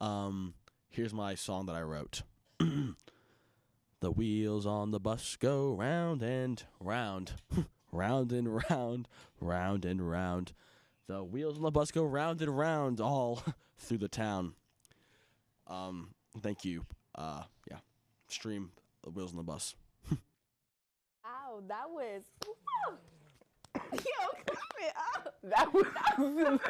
Here's my song that I wrote. The wheels on the bus go round and round, round and round, round and round. The wheels on the bus go round and round all through the town. Thank you. Yeah. Stream the wheels on the bus. Ow, that was. Yo, clap it up. That was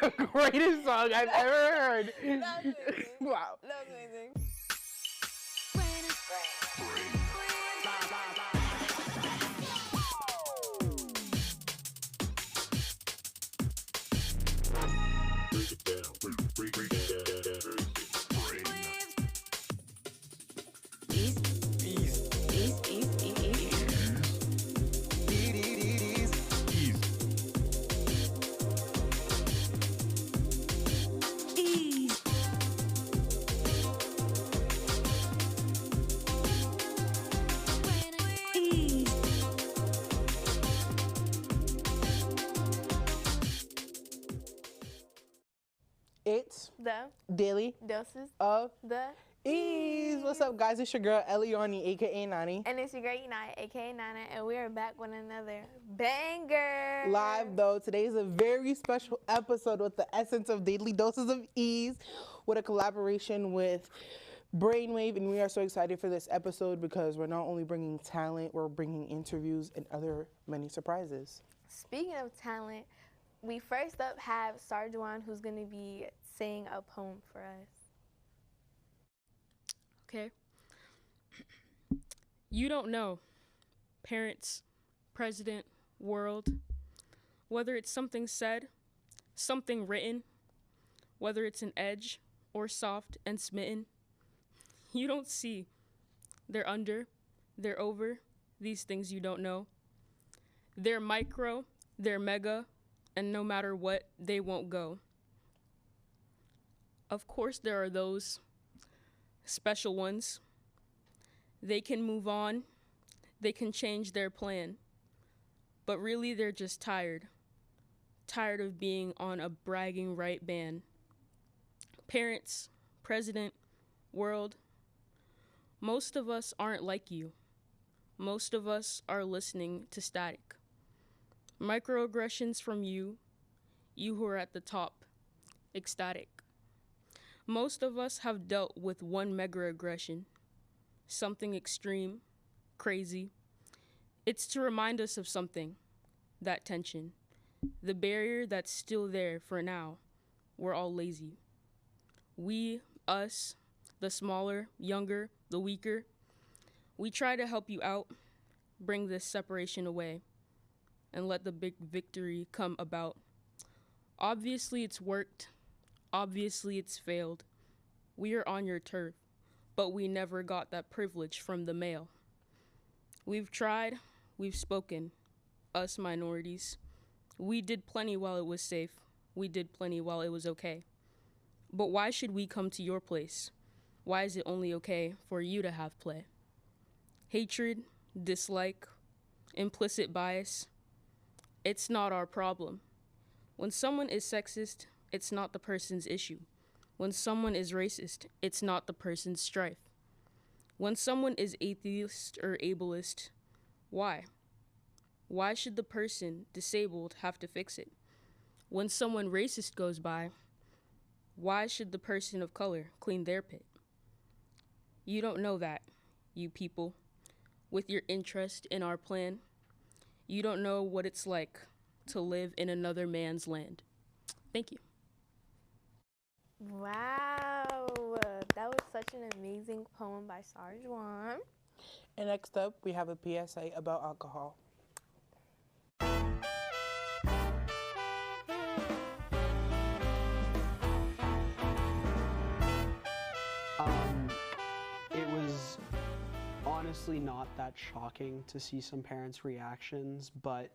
the greatest song I've ever heard. That was amazing. Wow. That was amazing. It's The Daily doses of the Ease. What's up, guys? It's your girl, Eliani, a.k.a. Nani. and it's your girl Unite, aka Nana, and we are back with another banger. Live, though. Today is a very special episode with the essence of Daily Doses of Ease with a collaboration with Brainwave, and we are so excited for this episode because we're not only bringing talent, we're bringing interviews and other many surprises. Speaking of talent, we first up have Sarjuan, who's going to be saying a poem for us. Okay. You don't know, parents, president, world, whether it's something said, something written, whether it's an edge or soft and smitten. You don't see. They're under, they're over, these things you don't know. They're micro, they're mega, and no matter what, they won't go. Of course, there are those special ones. They can move on, they can change their plan, but really they're just tired of being on a bragging right band. Parents, president, world, most of us aren't like you. Most of us are listening to static. Microaggressions from you who are at the top, ecstatic. Most of us have dealt with one mega-aggression, something extreme, crazy. It's to remind us of something, that tension, the barrier that's still there for now. We're all lazy. We, us, the smaller, younger, the weaker, we try to help you out, bring this separation away, and let the big victory come about. Obviously it's worked. Obviously it's failed. We are on your turf, but we never got that privilege from the male. We've tried, we've spoken, us minorities. We did plenty while it was safe. We did plenty while it was okay. But why should we come to your place? Why is it only okay for you to have play? Hatred, dislike, implicit bias, it's not our problem. When someone is sexist, it's not the person's issue. When someone is racist, it's not the person's strife. When someone is atheist or ableist, why? Why should the person disabled have to fix it? When someone racist goes by, why should the person of color clean their pit? You don't know that, you people, with your interest in our plan. You don't know what it's like to live in another man's land. Thank you. Wow, that was such an amazing poem by Sarjuan. And next up, we have a PSA about alcohol. It was honestly not that shocking to see some parents' reactions, but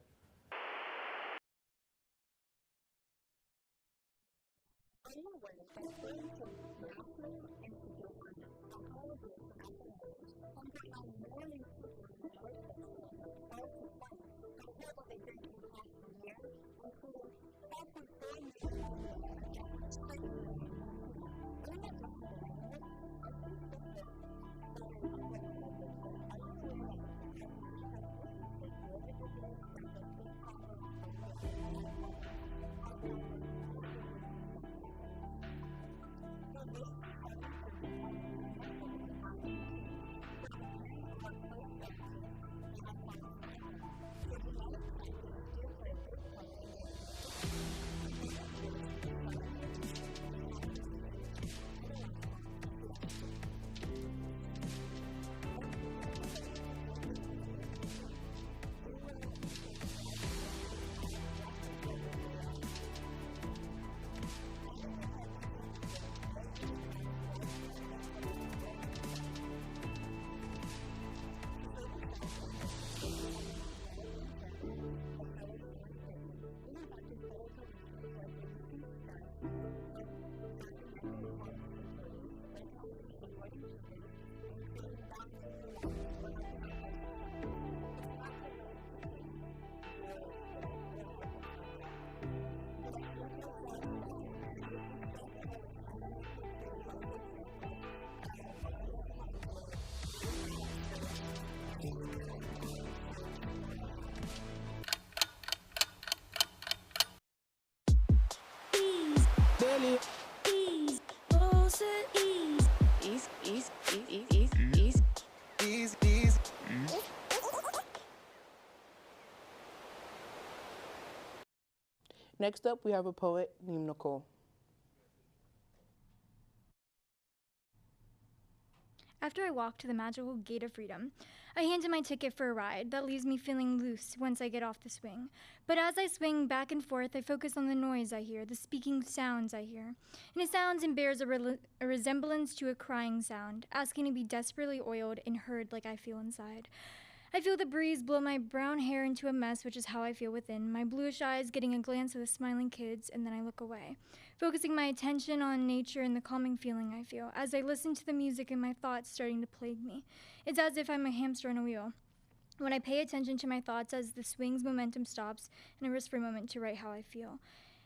Daily. Next up, we have a poet named Nicole. After I walk to the magical gate of freedom, I hand in my ticket for a ride that leaves me feeling loose once I get off the swing. But as I swing back and forth, I focus on the noise I hear, the speaking sounds I hear. And it sounds and bears a resemblance to a crying sound, asking to be desperately oiled and heard like I feel inside. I feel the breeze blow my brown hair into a mess, which is how I feel within, my bluish eyes getting a glance of the smiling kids, and then I look away, focusing my attention on nature and the calming feeling I feel as I listen to the music and my thoughts starting to plague me. It's as if I'm a hamster on a wheel. When I pay attention to my thoughts as the swing's momentum stops, and I rest for a moment to write how I feel.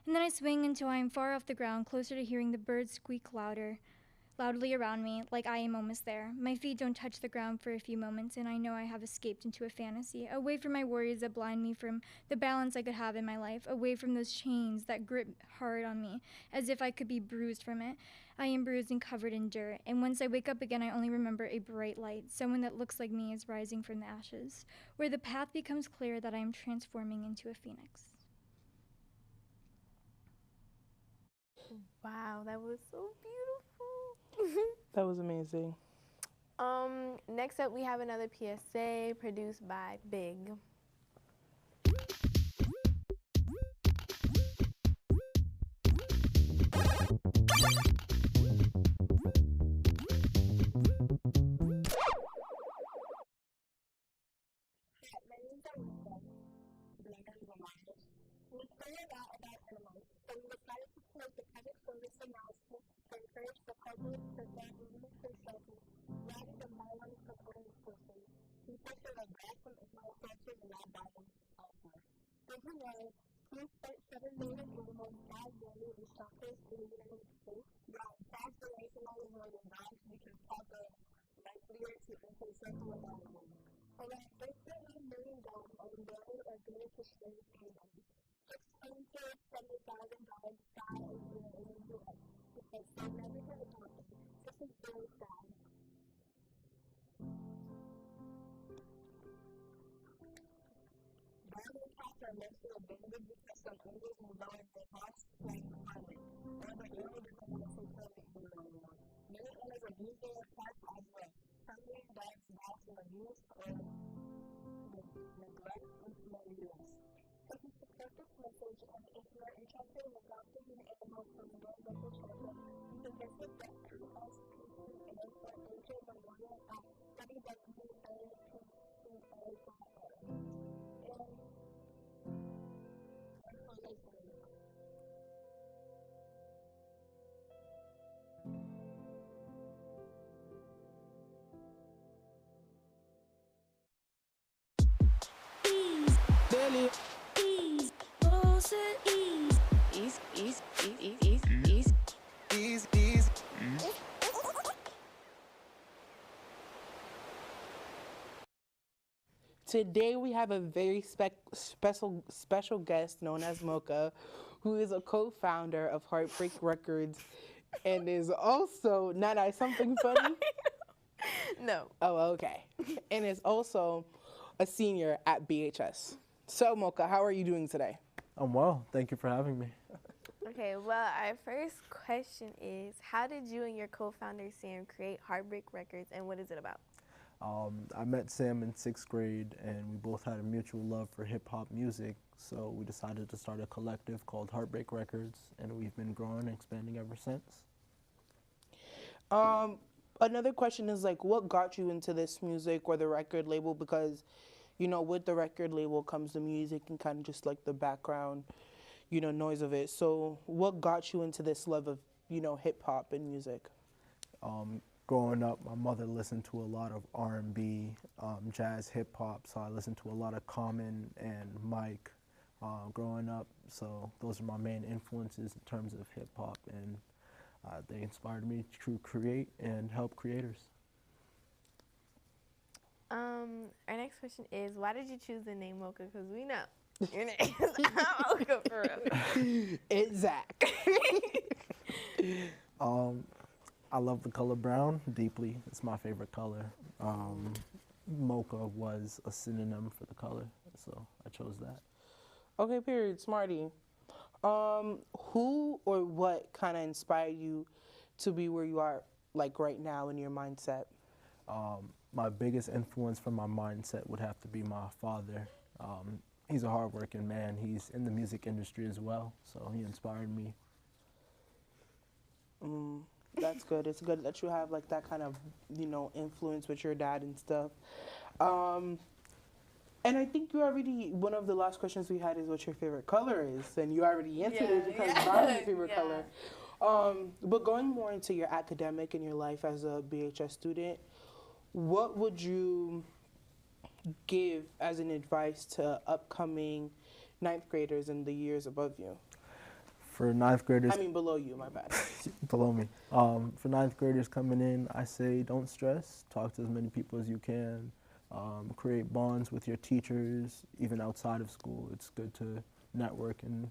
And then I swing until I am far off the ground, closer to hearing the birds squeak loudly around me, like I am almost there. My feet don't touch the ground for a few moments, and I know I have escaped into a fantasy, away from my worries that blind me from the balance I could have in my life, away from those chains that grip hard on me, as if I could be bruised from it. I am bruised and covered in dirt, and once I wake up again, I only remember a bright light, someone that looks like me is rising from the ashes, where the path becomes clear that I am transforming into a phoenix. Wow, that was so beautiful. That was amazing. Next up, we have another PSA produced by Big. Daily. Today we have a very special guest known as Mocha, who is a co-founder of Heartbreak Records and is also something funny. No. Oh, okay. And is also a senior at BHS. So, Mocha, how are you doing today? I'm well. Thank you for having me. Okay, well, our first question is, how did you and your co-founder Sam create Heartbreak Records, and what is it about? I met Sam in 6th grade, and we both had a mutual love for hip-hop music, so we decided to start a collective called Heartbreak Records, and we've been growing and expanding ever since. Another question is, like, what got you into this music or the record label? Because, you know, with the record label comes the music and kind of just, like, the background, noise of it. So what got you into this love of, hip hop and music? Growing up, my mother listened to a lot of R&B, jazz, hip hop, so I listened to a lot of Common and Mike growing up. So those are my main influences in terms of hip hop, and they inspired me to create and help creators. Our next question is, why did you choose the name Mocha? Because we know your name is Mocha for real. It's Zach. I love the color brown deeply. It's my favorite color. Mocha was a synonym for the color, so I chose that. Okay, period. Smarty. Who or what kind of inspired you to be where you are, like right now in your mindset? My biggest influence for my mindset would have to be my father. He's a hardworking man. He's in the music industry as well, so he inspired me. That's good. It's good that you have like that kind of, influence with your dad and stuff. And I think you already, one of the last questions we had is what your favorite color is. And you already answered it because brown is your favorite color. But going more into your academic and your life as a BHS student, what would you give as an advice to upcoming ninth graders and the years above you? For ninth graders, Below you, my bad. below me. For ninth graders coming in, I say don't stress. Talk to as many people as you can. Create bonds with your teachers, even outside of school. It's good to network and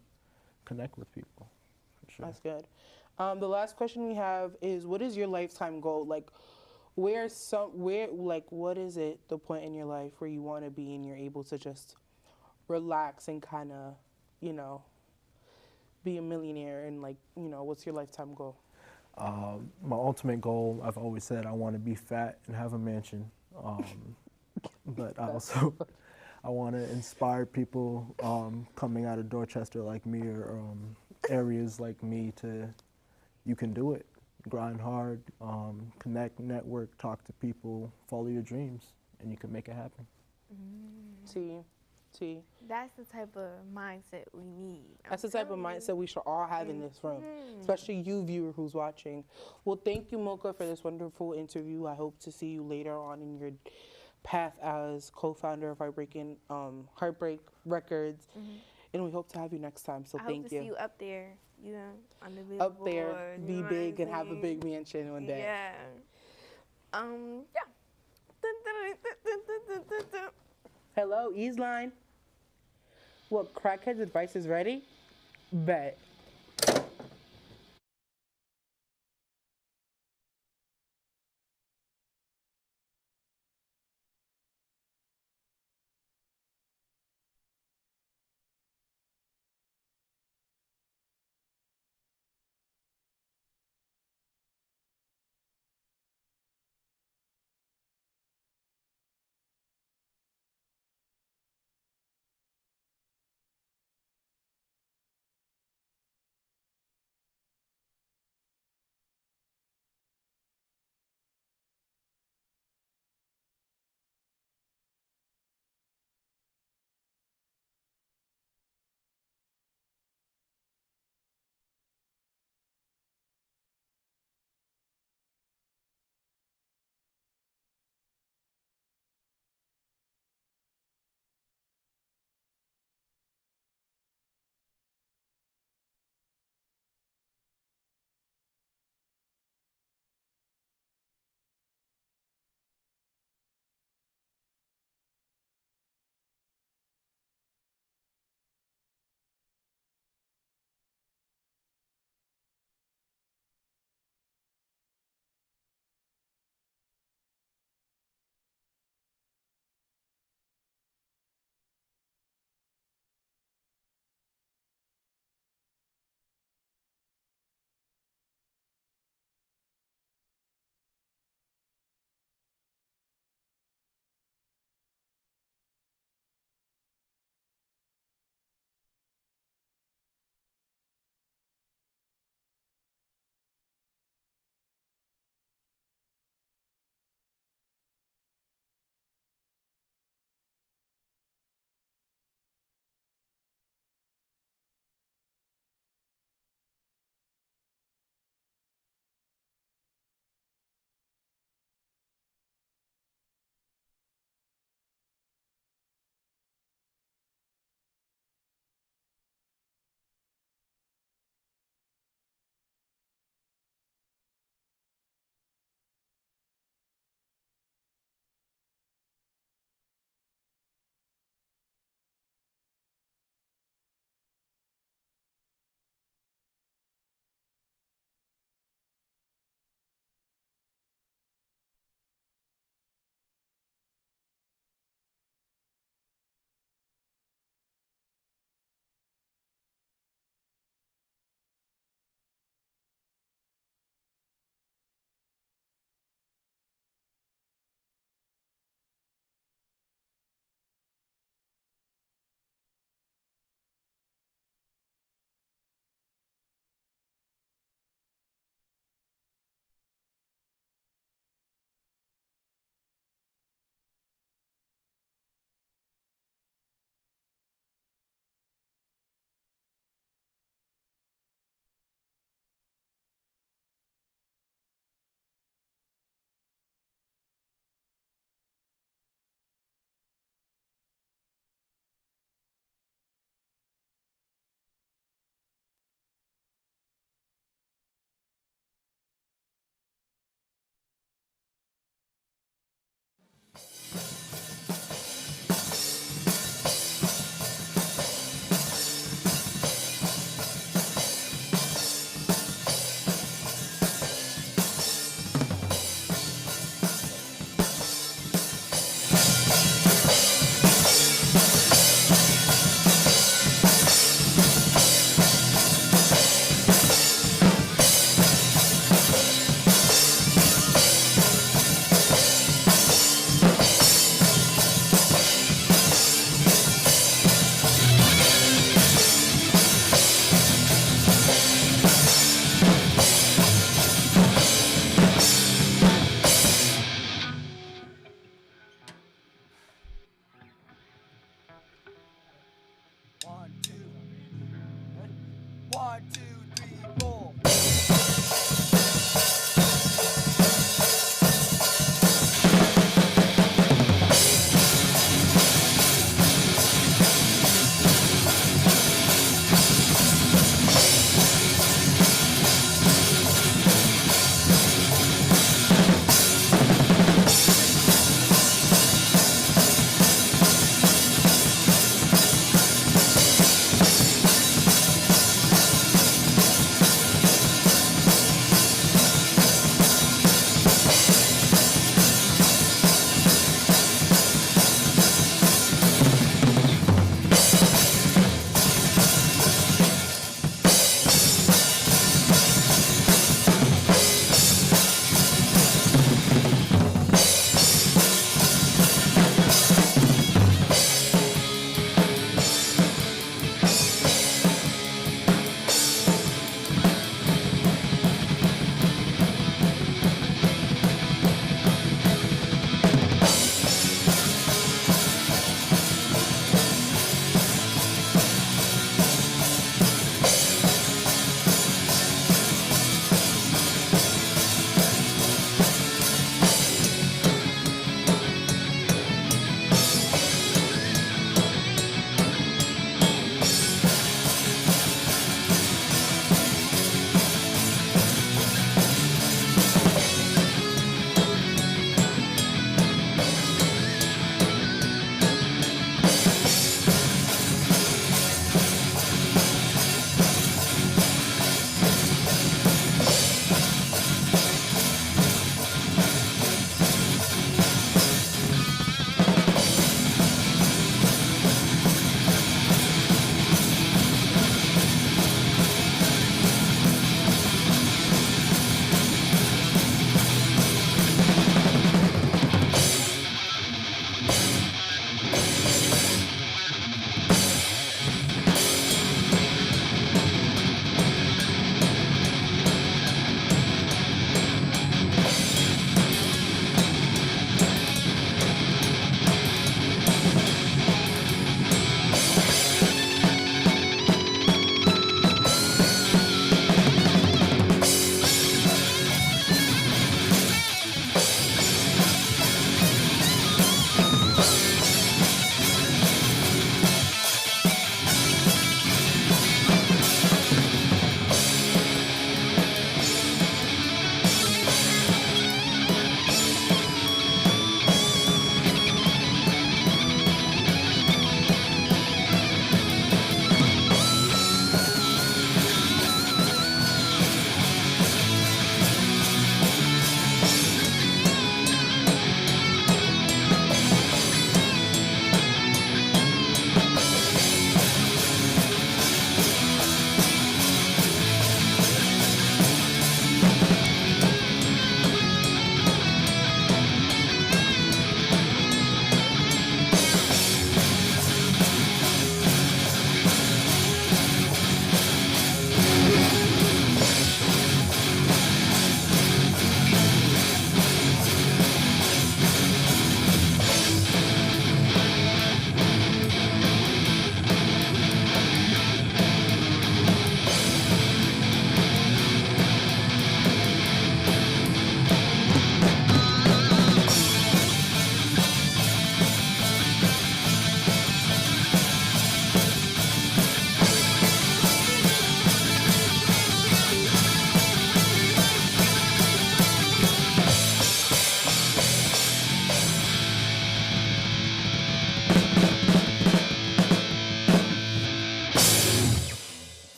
connect with people. For sure. That's good. The last question we have is, what is your lifetime goal? Like, what is it, the point in your life where you want to be and you're able to just relax and kind of, be a millionaire, and what's your lifetime goal? My ultimate goal, I've always said I want to be fat and have a mansion. But I want to inspire people coming out of Dorchester like me, or areas like me, you can do it. Grind hard, connect, network, talk to people, follow your dreams, and you can make it happen. T. That's the type of mindset we need. That's the type of mindset we should all have in this room, especially you, viewer, who's watching. Well, thank you, Mocha, for this wonderful interview. I hope to see you later on in your path as co-founder of Heartbreak Records, and we hope to have you next time. So I thank hope to you. see you up there, on the billboard. Up there, be big, and have a big mansion one day. Yeah. Hello, Ease Line. What, Crackhead's advice is ready? Bet. 1, 2, 3, 4.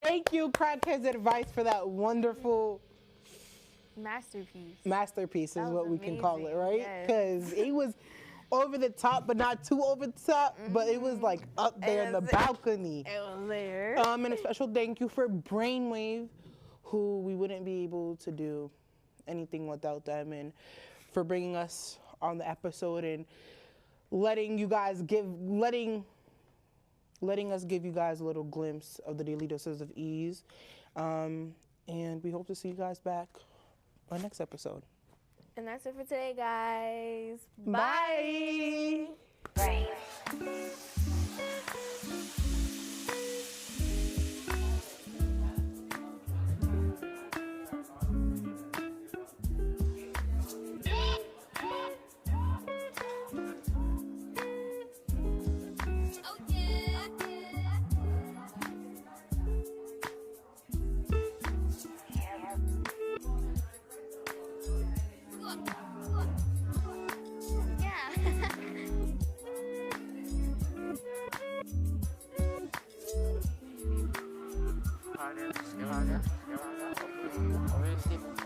Thank you, Crackheads Advice, for that wonderful masterpiece is That was what we can call it, amazing, right? yes. Because it was over the top, but not too over the top, but it was like up there in the balcony. It was there. And a special thank you for Brainwave, who we wouldn't be able to do anything without them, and for bringing us on the episode and letting us give you guys a little glimpse of the Daily Doses of Ease. And we hope to see you guys back on next episode. And that's it for today, guys. Bye. Bye. different